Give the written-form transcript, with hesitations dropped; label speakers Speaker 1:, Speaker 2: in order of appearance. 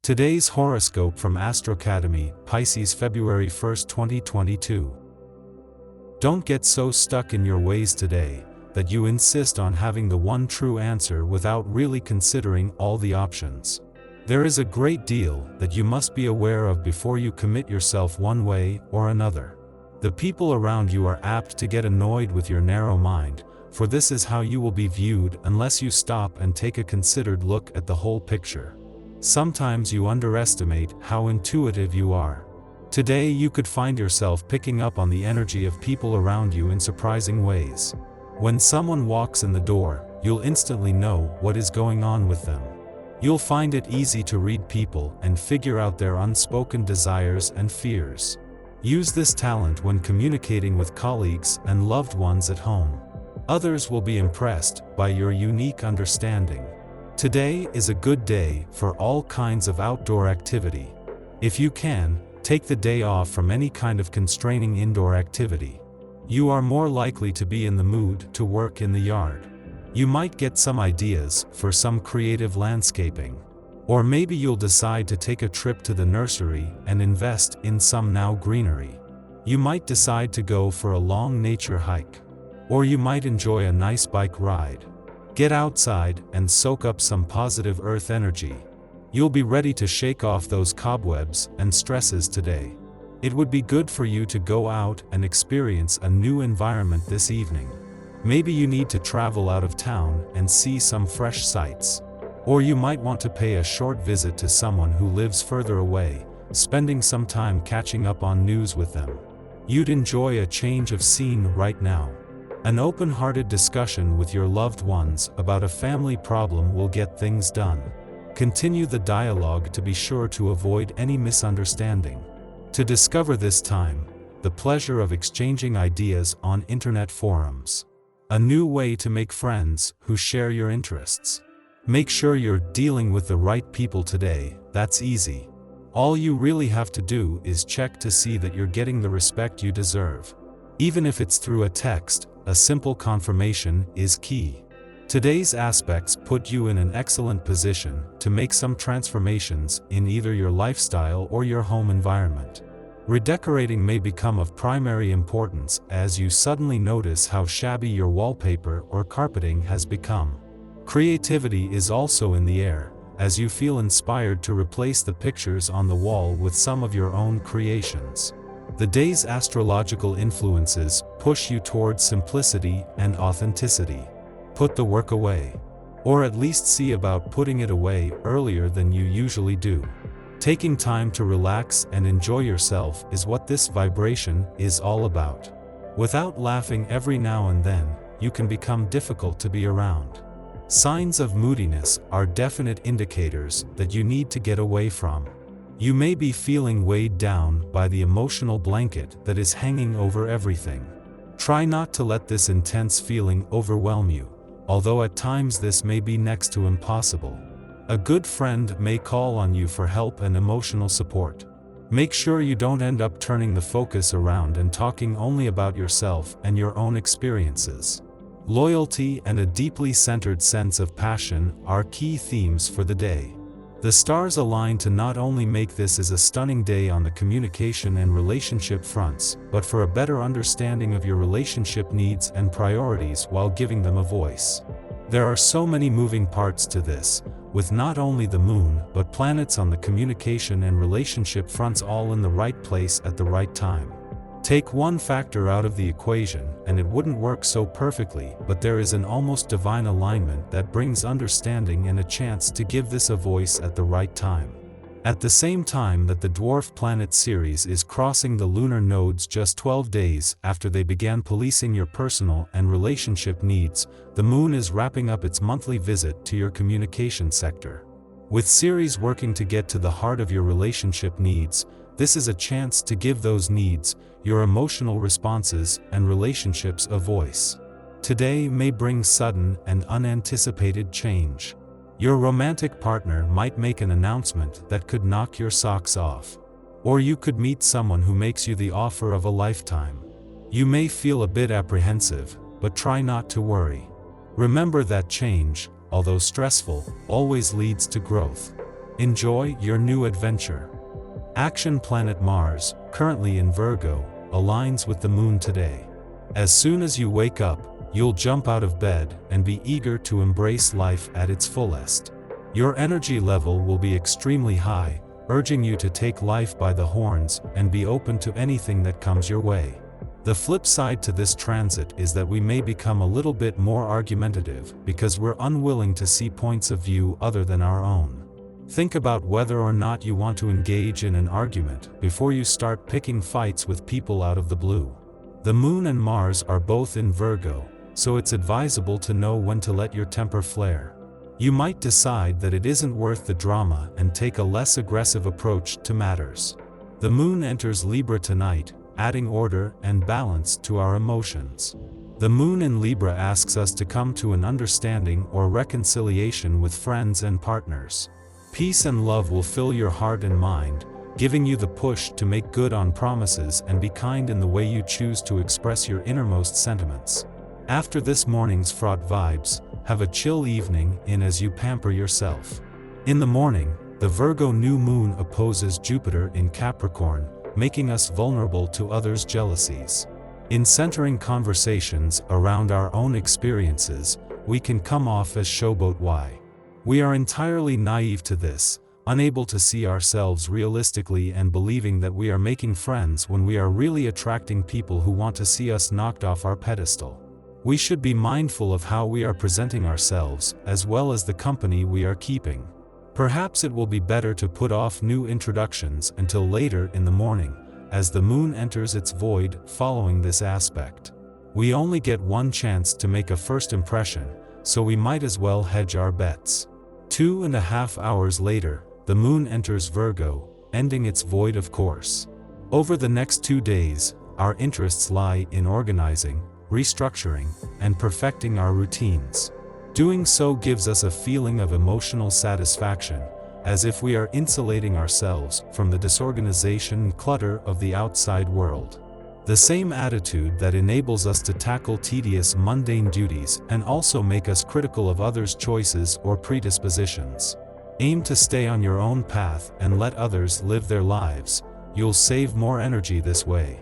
Speaker 1: Today's horoscope from Astrocademy, Pisces February 1, 2022. Don't get so stuck in your ways today that you insist on having the one true answer without really considering all the options. There is a great deal that you must be aware of before you commit yourself one way or another. The people around you are apt to get annoyed with your narrow mind, for this is how you will be viewed unless you stop and take a considered look at the whole picture. Sometimes you underestimate how intuitive you are. Today you could find yourself picking up on the energy of people around you in surprising ways. When someone walks in the door, you'll instantly know what is going on with them. You'll find it easy to read people and figure out their unspoken desires and fears. Use this talent when communicating with colleagues and loved ones at home. Others will be impressed by your unique understanding. Today is a good day for all kinds of outdoor activity. If you can, take the day off from any kind of constraining indoor activity. You are more likely to be in the mood to work in the yard. You might get some ideas for some creative landscaping. Or maybe you'll decide to take a trip to the nursery and invest in some now greenery. You might decide to go for a long nature hike. Or you might enjoy a nice bike ride. Get outside and soak up some positive earth energy. You'll be ready to shake off those cobwebs and stresses today. It would be good for you to go out and experience a new environment this evening. Maybe you need to travel out of town and see some fresh sights. Or you might want to pay a short visit to someone who lives further away, spending some time catching up on news with them. You'd enjoy a change of scene right now. An open-hearted discussion with your loved ones about a family problem will get things done. Continue the dialogue to be sure to avoid any misunderstanding. To discover this time, the pleasure of exchanging ideas on internet forums. A new way to make friends who share your interests. Make sure you're dealing with the right people today. That's easy. All you really have to do is check to see that you're getting the respect you deserve. Even if it's through a text, a simple confirmation is key. Today's aspects put you in an excellent position to make some transformations in either your lifestyle or your home environment. Redecorating may become of primary importance as you suddenly notice how shabby your wallpaper or carpeting has become. Creativity is also in the air, as you feel inspired to replace the pictures on the wall with some of your own creations. The day's astrological influences push you towards simplicity and authenticity. Put the work away. Or at least see about putting it away earlier than you usually do. Taking time to relax and enjoy yourself is what this vibration is all about. Without laughing every now and then, you can become difficult to be around. Signs of moodiness are definite indicators that you need to get away from. You may be feeling weighed down by the emotional blanket that is hanging over everything. Try not to let this intense feeling overwhelm you, although at times this may be next to impossible. A good friend may call on you for help and emotional support. Make sure you don't end up turning the focus around and talking only about yourself and your own experiences. Loyalty and a deeply centered sense of passion are key themes for the day. The stars align to not only make this as a stunning day on the communication and relationship fronts, but for a better understanding of your relationship needs and priorities while giving them a voice. There are so many moving parts to this, with not only the moon but planets on the communication and relationship fronts all in the right place at the right time. Take one factor out of the equation and it wouldn't work so perfectly, but there is an almost divine alignment that brings understanding and a chance to give this a voice at the right time. At the same time that the dwarf planet Ceres is crossing the lunar nodes just 12 days after they began policing your personal and relationship needs, the moon is wrapping up its monthly visit to your communication sector. With Ceres working to get to the heart of your relationship needs, this is a chance to give those needs, your emotional responses and relationships a voice. Today may bring sudden and unanticipated change. Your romantic partner might make an announcement that could knock your socks off. Or you could meet someone who makes you the offer of a lifetime. You may feel a bit apprehensive, but try not to worry. Remember that change, although stressful, always leads to growth. Enjoy your new adventure. Action planet Mars, currently in Virgo, aligns with the moon today. As soon as you wake up, you'll jump out of bed and be eager to embrace life at its fullest. Your energy level will be extremely high, urging you to take life by the horns and be open to anything that comes your way. The flip side to this transit is that we may become a little bit more argumentative because we're unwilling to see points of view other than our own. Think about whether or not you want to engage in an argument before you start picking fights with people out of the blue. The Moon and Mars are both in Virgo, so it's advisable to know when to let your temper flare. You might decide that it isn't worth the drama and take a less aggressive approach to matters. The Moon enters Libra tonight, adding order and balance to our emotions. The Moon in Libra asks us to come to an understanding or reconciliation with friends and partners. Peace and love will fill your heart and mind, giving you the push to make good on promises and be kind in the way you choose to express your innermost sentiments. After this morning's fraught vibes, have a chill evening as you pamper yourself. In the morning, the Virgo new moon opposes Jupiter in Capricorn, making us vulnerable to others' jealousies. In centering conversations around our own experiences, we can come off as showboat. We are entirely naive to this, unable to see ourselves realistically and believing that we are making friends when we are really attracting people who want to see us knocked off our pedestal. We should be mindful of how we are presenting ourselves, as well as the company we are keeping. Perhaps it will be better to put off new introductions until later in the morning, as the moon enters its void following this aspect. We only get one chance to make a first impression, so we might as well hedge our bets. 2.5 hours later, the moon enters Virgo, ending its void of course. Over the next 2 days, our interests lie in organizing, restructuring, and perfecting our routines. Doing so gives us a feeling of emotional satisfaction, as if we are insulating ourselves from the disorganization and clutter of the outside world. The same attitude that enables us to tackle tedious mundane duties and also make us critical of others' choices or predispositions. Aim to stay on your own path and let others live their lives. You'll save more energy this way.